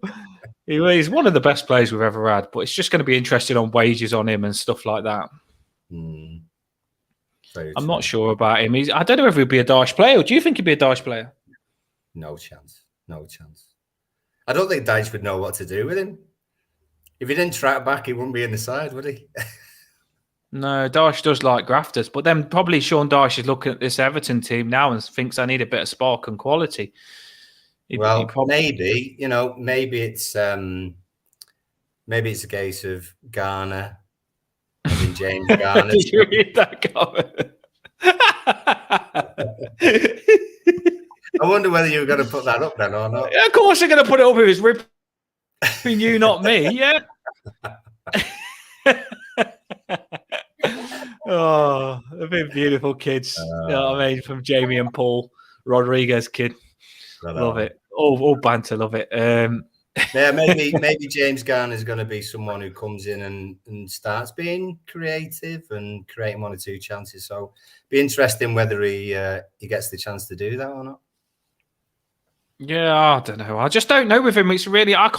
he's one of the best players we've ever had, but it's just going to be interesting on wages on him and stuff like that. I'm not sure about him. I don't know if he'll be a Dyche player. Do you think he'd be a Dyche player? No chance. No chance. I don't think Dyche would know what to do with him. If he didn't track back, he wouldn't be in the side, would he? No, Dyche does like grafters. But then probably Sean Dyche is looking at this Everton team now and thinks I need a bit of spark and quality. Maybe it's a case of Garner, having James Garner. Did you read that comment? I wonder whether you were going to put that up then or not. Yeah, of course they're going to put it up if it's ripping you, not me. Yeah. Oh, they've been beautiful kids. You know what I mean? From Jamie and Paul Rodriguez kid. Love it. All banter, love it. Yeah, maybe James Garner is going to be someone who comes in and starts being creative and creating one or two chances. So be interesting whether he gets the chance to do that or not. Yeah, I don't know. I just don't know with him. It's really I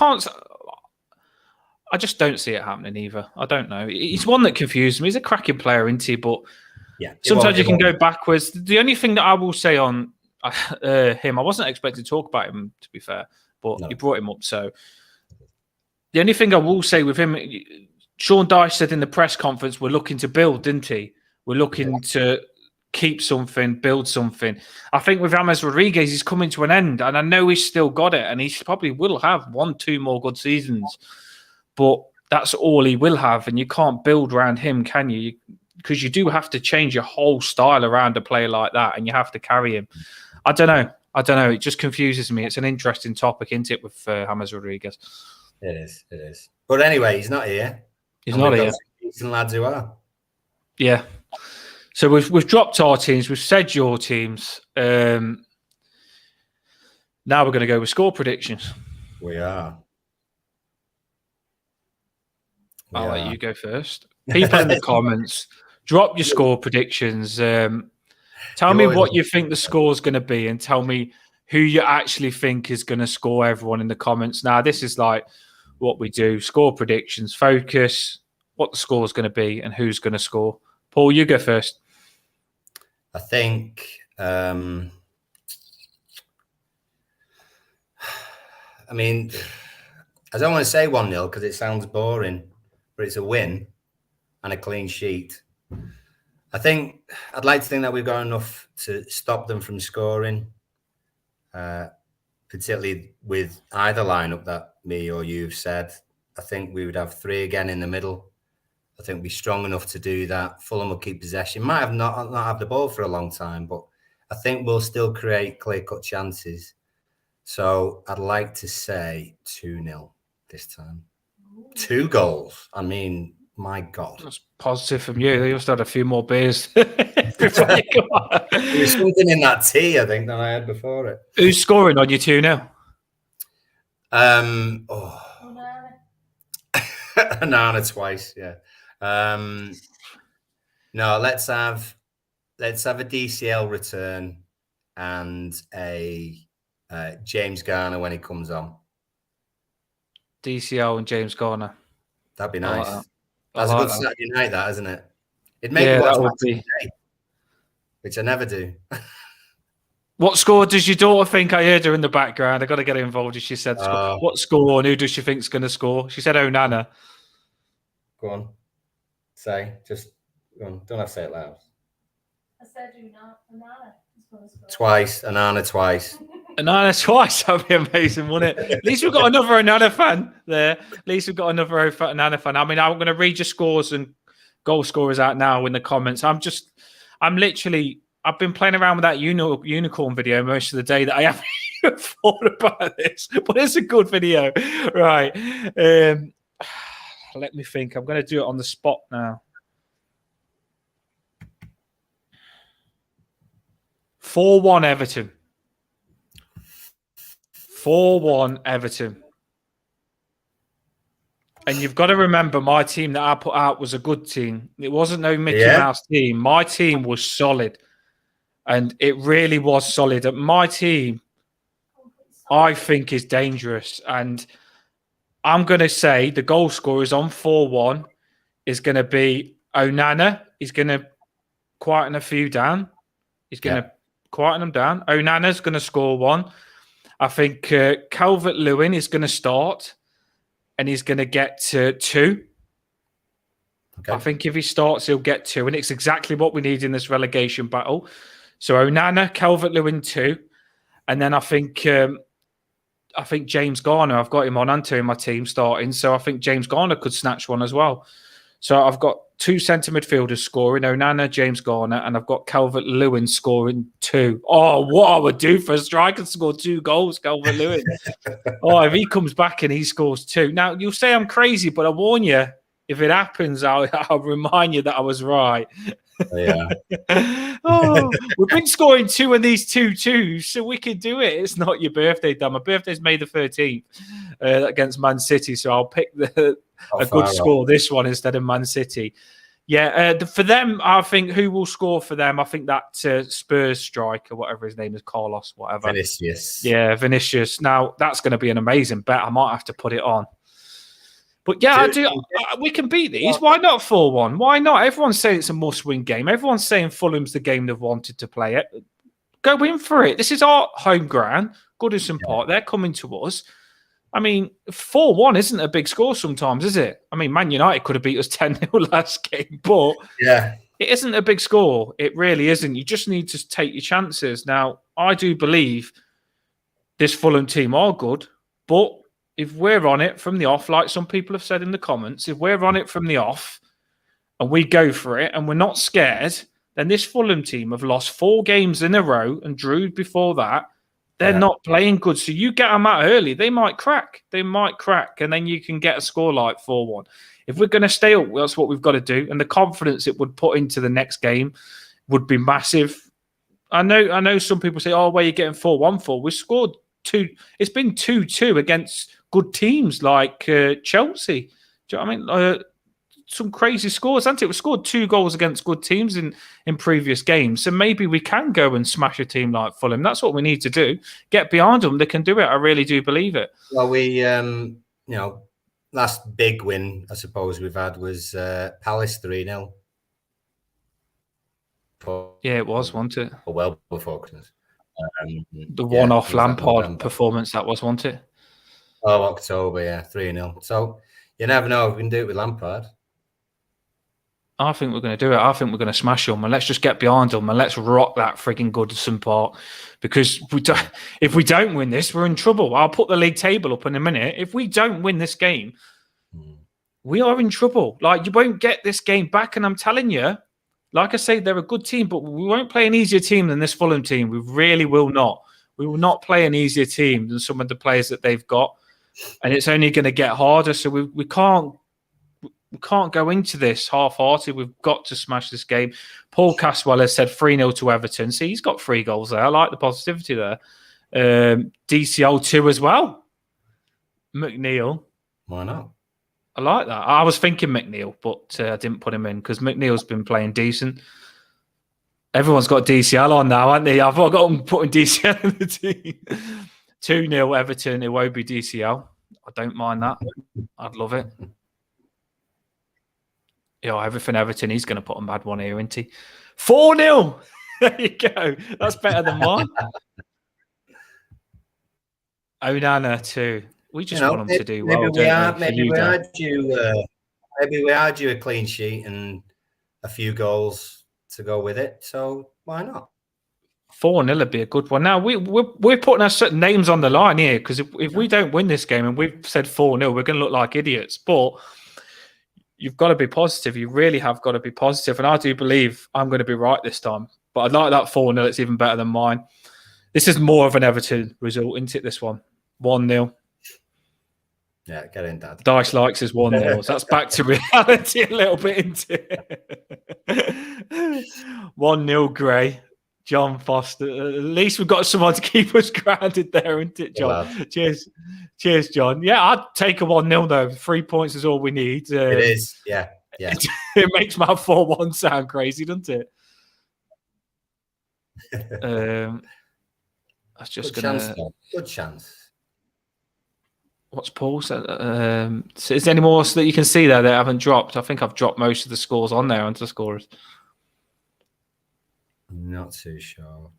just don't see it happening either. I don't know. He's one that confuses me. He's a cracking player, isn't he? But yeah, sometimes you can go backwards. The only thing that I will say on him, I wasn't expecting to talk about him, to be fair, but you brought him up. So the only thing I will say with him, Sean Dyche said in the press conference, we're looking to build, didn't he? We're looking to keep something, build something. I think with James Rodriguez, he's coming to an end, and I know he's still got it, and he probably will have 1-2 more good seasons. But that's all he will have, and you can't build around him, can you? Because you do have to change your whole style around a player like that, and you have to carry him. I don't know. It just confuses me. It's an interesting topic, isn't it, with James Rodriguez? It is. But anyway, he's not here. He's not here. Some lads who are. Yeah. So we've dropped our teams. We've said your teams. Now we're going to go with score predictions. We are. I'll let you go first. People in the comments, drop your score predictions. Tell me what you think the score is going to be, and tell me who you actually think is going to score. Everyone in the comments. Now, this is like what we do: score predictions, focus, what the score is going to be, and who's going to score. Paul, you go first. I think. I mean, I don't want to say 1-0 because it sounds boring, but it's a win and a clean sheet. I'd like to think that we've got enough to stop them from scoring, particularly with either lineup that me or you've said. I think we would have 3 again in the middle. I think we'll be strong enough to do that. Fulham will keep possession. Might have not have the ball for a long time, but I think we'll still create clear-cut chances. So I'd like to say 2-0 this time. 2 goals. I mean, my God. That's positive from you. You must have had a few more beers before you come on. There was something in that tea, I think, than I had before it. Who's scoring on you 2-0? Onana twice, yeah. No, let's have a DCL return and a James Garner when he comes on. DCL and James Garner. That'd be nice. Like That's like a good that. Saturday night, that, isn't it? It'd make me watch that today, which I never do. What score does your daughter think? I heard her in the background. I got to get her involved. She said, "What score and who does she think's going to score?" She said, "Onana." Go on, say. Just go on. Don't have to say it loud. I said Onana is going to score twice. Onana twice. Onana twice. That'd be amazing, wouldn't it? At least we've got another Onana fan there. At least we've got another Onana fan. I mean, I'm going to read your scores and goal scorers out now in the comments. I've been playing around with that unicorn video most of the day that I haven't even thought about this, but it's a good video. Right. Let me think. I'm going to do it on the spot now. 4-1 Everton. 4-1 Everton. And you've got to remember, my team that I put out was a good team. It wasn't no Mickey Mouse team. My team was solid. And it really was solid. My team, I think, is dangerous. And I'm going to say the goal scorers on 4-1 is going to be Onana. He's going to quieten a few down. He's going to quieten them down. Onana's going to score one. I think Calvert-Lewin is going to start. And he's going to get to 2. Okay. I think if he starts, he'll get 2. And it's exactly what we need in this relegation battle. So Onana, Calvert-Lewin 2, and then I think James Garner. I've got him on Anto in my team starting, so I think James Garner could snatch one as well. So I've got 2 centre midfielders scoring: Onana, James Garner, and I've got Calvert-Lewin scoring 2. Oh, what I would do for a striker to score 2 goals, Calvert-Lewin! If he comes back and he scores 2, now you'll say I'm crazy, but I warn you, if it happens, I'll remind you that I was right. Yeah. We've been scoring 2 of these 2-2s, so we can do it. It's not your birthday, Dan. My birthday's May the 13th against Man City, so I'll pick a good score this one instead of Man City. Yeah, for them, I think who will score for them? I think that Spurs striker, whatever his name is, Carlos, whatever. Vinicius. Yeah, Vinicius. Now, that's going to be an amazing bet. I might have to put it on. But yeah, I do. We can beat these. Why not 4-1? Why not? Everyone's saying it's a must-win game. Everyone's saying Fulham's the game they've wanted to play it. Go in for it. This is our home ground, Goodison Park. They're coming to us. I mean, 4-1 isn't a big score sometimes, is it? I mean, Man United could have beat us 10-0 last game, but it isn't a big score. It really isn't. You just need to take your chances. Now, I do believe this Fulham team are good, but if we're on it from the off, like some people have said in the comments, if we're on it from the off and we go for it and we're not scared, then this Fulham team have lost 4 games in a row and drew before that. They're not playing good. So you get them out early, they might crack. They might crack. And then you can get a score like 4-1. If we're going to stay up, that's what we've got to do. And the confidence it would put into the next game would be massive. I know some people say, where are you getting 4-1 for? We scored 2. It's been 2-2 against good teams like Chelsea. Do you know what I mean? Some crazy scores, hasn't it? We scored 2 goals against good teams in previous games. So maybe we can go and smash a team like Fulham. That's what we need to do. Get behind them. They can do it. I really do believe it. Well, we, last big win, I suppose, we've had was Palace 3-0. Yeah, it was, wasn't it? Well before Christmas. The one-off Lampard performance, that was, wasn't it? Oh, October, 3-0. So you never know if we can do it with Lampard. I think we're going to do it. I think we're going to smash them, and let's just get behind them and let's rock that frigging Goodison Park. Because if we don't win this, we're in trouble. I'll put the league table up in a minute. If we don't win this game, we are in trouble. Like, you won't get this game back. And I'm telling you, like I say, they're a good team, but we won't play an easier team than this Fulham team. We really will not. We will not play an easier team than some of the players that they've got. And it's only going to get harder. So we can't go into this half-hearted. We've got to smash this game. Paul Caswell has said 3-0 to Everton. See, he's got 3 goals there. I like the positivity there. DCL 2 as well. McNeil. Why not? I like that. I was thinking McNeil, but I didn't put him in because McNeil's been playing decent. Everyone's got DCL on now, haven't they? I've forgotten putting DCL in the team. 2-0 Everton. It won't be DCL. I don't mind that. I'd love it. Everything Everton, he's going to put a mad one here, isn't he? 4-0. There you go. That's better than mine. Onana too. We just want them to do well. Maybe we are due a clean sheet and a few goals to go with it. So why not? 4-0 would be a good one. Now we're putting our certain names on the line here because if we don't win this game and we've said 4-0, we're going to look like idiots. But you've got to be positive. You really have got to be positive. And I do believe I'm going to be right this time. But I'd like that 4-0. It's even better than mine. This is more of an Everton result, isn't it? This one, 1-0. Yeah, get in, Dad. Dice likes his 1-0. So that's back to reality a little bit, isn't it? 1-0 Gray. John Foster. At least we've got someone to keep us grounded there, isn't it, John? Yeah, Cheers, John. Yeah, I'd take a 1-0 though. 3 points is all we need. It is, yeah. It makes my 4-1 sound crazy, doesn't it? That's just Good chance. What's Paul said? Is there any more that you can see there that I haven't dropped? I think I've dropped most of the scores on there onto the scorers. Not too sure.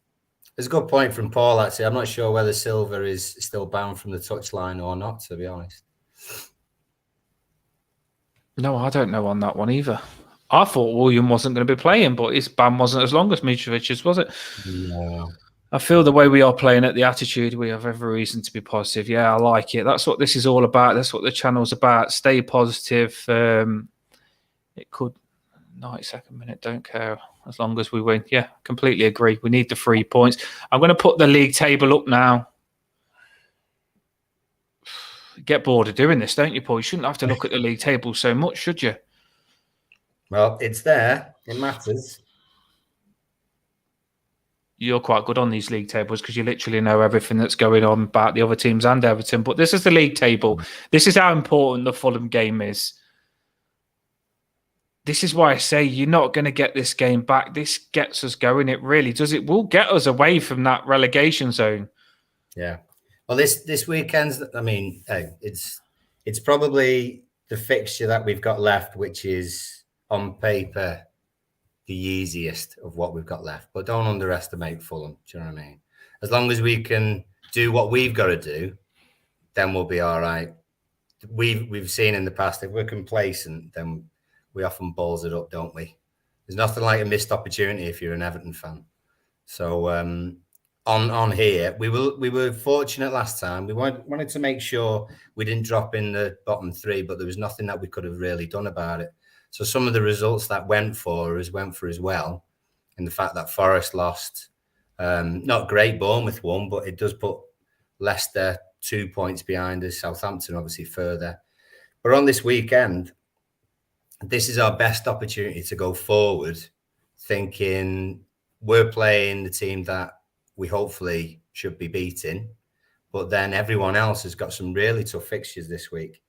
There's a good point from Paul, actually. I'm not sure whether Silva is still banned from the touchline or not, to be honest. No, I don't know on that one either. I thought William wasn't going to be playing, but his ban wasn't as long as Mitrovic's, was it? No. I feel the way we are playing at the attitude, we have every reason to be positive. Yeah, I like it. That's what this is all about. That's what the channel's about. Stay positive. It could 92nd minute, don't care as long as we win. Yeah, completely agree. We need the 3 points. I'm going to put the league table up now. Get bored of doing this, don't you, Paul? You shouldn't have to look at the league table so much, should you? Well, it's there. It matters. You're quite good on these league tables because you literally know everything that's going on about the other teams and Everton. But this is the league table. This is how important the Fulham game is. This is why I say you're not going to get this game back. This gets us going. It really does. It will get us away from that relegation zone. Yeah. Well, this weekend's, I mean, it's probably the fixture that we've got left, which is on paper the easiest of what we've got left. But don't underestimate Fulham. Do you know what I mean? As long as we can do what we've got to do, then we'll be all right. We've seen in the past, if we're complacent, then we often balls it up, don't we? There's nothing like a missed opportunity if you're an Everton fan. So on here, we were fortunate last time. We wanted to make sure we didn't drop in the bottom three, but there was nothing that we could have really done about it. So some of the results that went for us as well. And the fact that Forest lost, not great, Bournemouth won, but it does put Leicester 2 points behind us. Southampton obviously further. But on this weekend, this is our best opportunity to go forward, thinking we're playing the team that we hopefully should be beating, but then everyone else has got some really tough fixtures this week.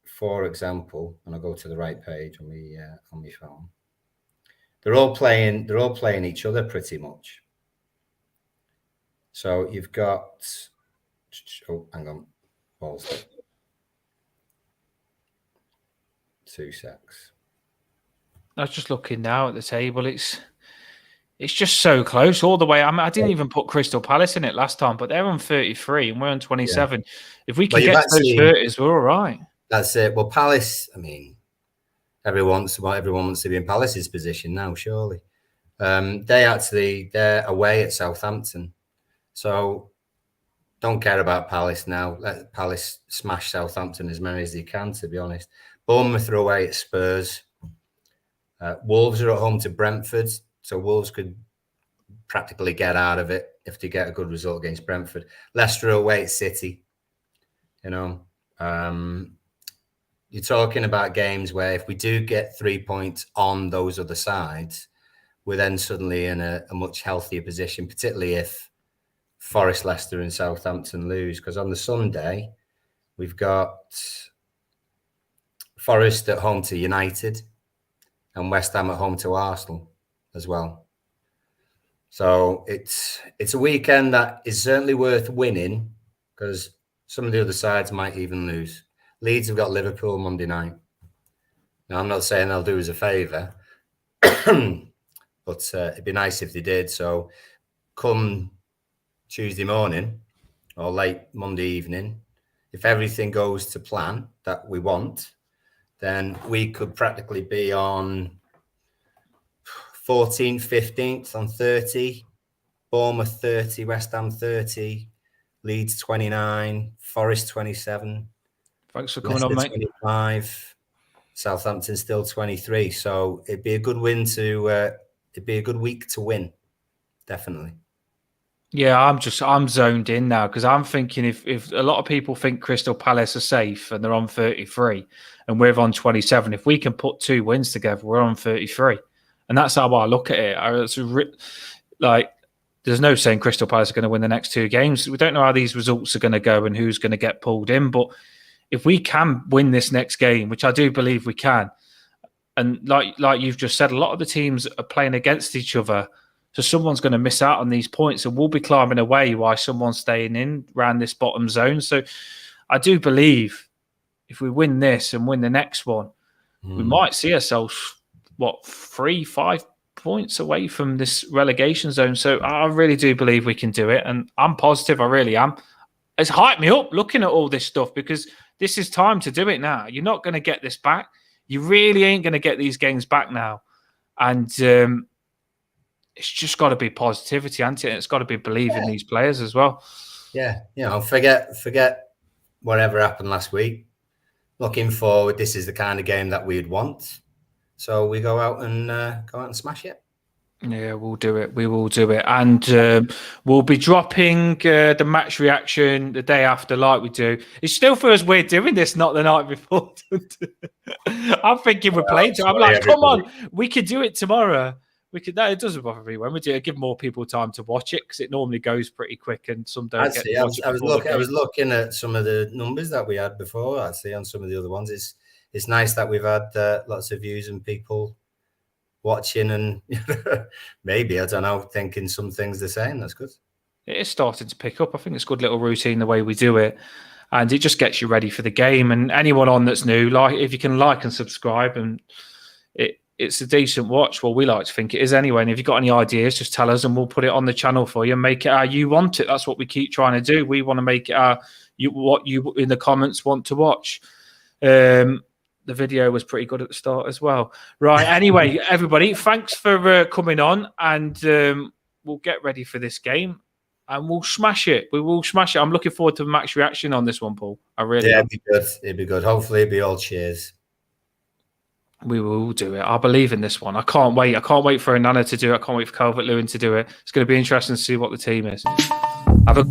For example, and I'll go to the right page on my phone. They're all playing each other pretty much. So you've got, oh, hang on, balls. 2 secs. I was just looking now at the table. It's just so close all the way. I didn't even put Crystal Palace in it last time, but they're on 33 and we're on 27. Yeah. If we can get those 30s, we're all right. That's it. Well, Palace, I mean, everyone wants to be in Palace's position now, surely. They're away at Southampton. So don't care about Palace now. Let Palace smash Southampton as many as they can, to be honest. Bournemouth are away at Spurs. Wolves are at home to Brentford. So Wolves could practically get out of it if they get a good result against Brentford. Leicester are away at City. You know, you're talking about games where if we do get 3 points on those other sides, we're then suddenly in a much healthier position, particularly if Forest, Leicester, and Southampton lose. Because on the Sunday, we've got Forest at home to United and West Ham at home to Arsenal as well. So it's a weekend that is certainly worth winning because some of the other sides might even lose. Leeds have got Liverpool Monday night. Now, I'm not saying they'll do us a favour, but it'd be nice if they did. So come Tuesday morning or late Monday evening, if everything goes to plan that we want, then we could practically be on 14th, 15th on 30, Bournemouth 30, West Ham 30, Leeds 29, Forest 27. Thanks for coming on, mate. 25, Southampton still 23. So it'd be a good win it'd be a good week to win, definitely. Yeah, I'm zoned in now because I'm thinking if a lot of people think Crystal Palace are safe and they're on 33 and we're on 27, if we can put 2 wins together, we're on 33. And that's how I look at it. There's no saying Crystal Palace are going to win the next 2 games. We don't know how these results are going to go and who's going to get pulled in. But if we can win this next game, which I do believe we can, and like you've just said, a lot of the teams are playing against each other. So someone's going to miss out on these points and we'll be climbing away while someone's staying in around this bottom zone. So I do believe if we win this and win the next one, we might see ourselves, 3-5 points away from this relegation zone. So I really do believe we can do it. And I'm positive, I really am. It's hyped me up looking at all this stuff because this is time to do it now. You're not going to get this back. You really ain't going to get these games back now. And it's just got to be positivity, hasn't it? And it's got to be believing these players as well. Yeah, forget whatever happened last week. Looking forward, this is the kind of game that we'd want. So we go out and smash it. Yeah, we'll do it. We will do it. And we'll be dropping the match reaction the day after like we do. It still feels weird doing this, not the night before. I'm thinking we're playing. I'm like, come on, we could do it tomorrow. We could. No, it doesn't bother me when we do it. Give more people time to watch it because it normally goes pretty quick and some don't get to watch it. I was looking at some of the numbers that we had before, actually, on some of the other ones. It's nice that we've had lots of views and people watching and maybe, I don't know, thinking some things the same. That's good. It is starting to pick up. I think it's a good little routine the way we do it. And it just gets you ready for the game. And anyone on that's new, if you can like and subscribe, and it's a decent watch. Well, we like to think it is anyway. And if you've got any ideas, just tell us and we'll put it on the channel for you and make it how you want it. That's what we keep trying to do. We want to make it what you in the comments want to watch. The video was pretty good at the start as well. Right. Anyway, everybody, thanks for coming on, and we'll get ready for this game and we'll smash it. We will smash it. I'm looking forward to match reaction on this one, Paul. I really am. It'd be good. It'd be good. Hopefully it'd be all cheers. We will do it. I believe in this one. I can't wait. I can't wait for Anana to do it. I can't wait for Calvert-Lewin to do it. It's going to be interesting to see what the team is. Have a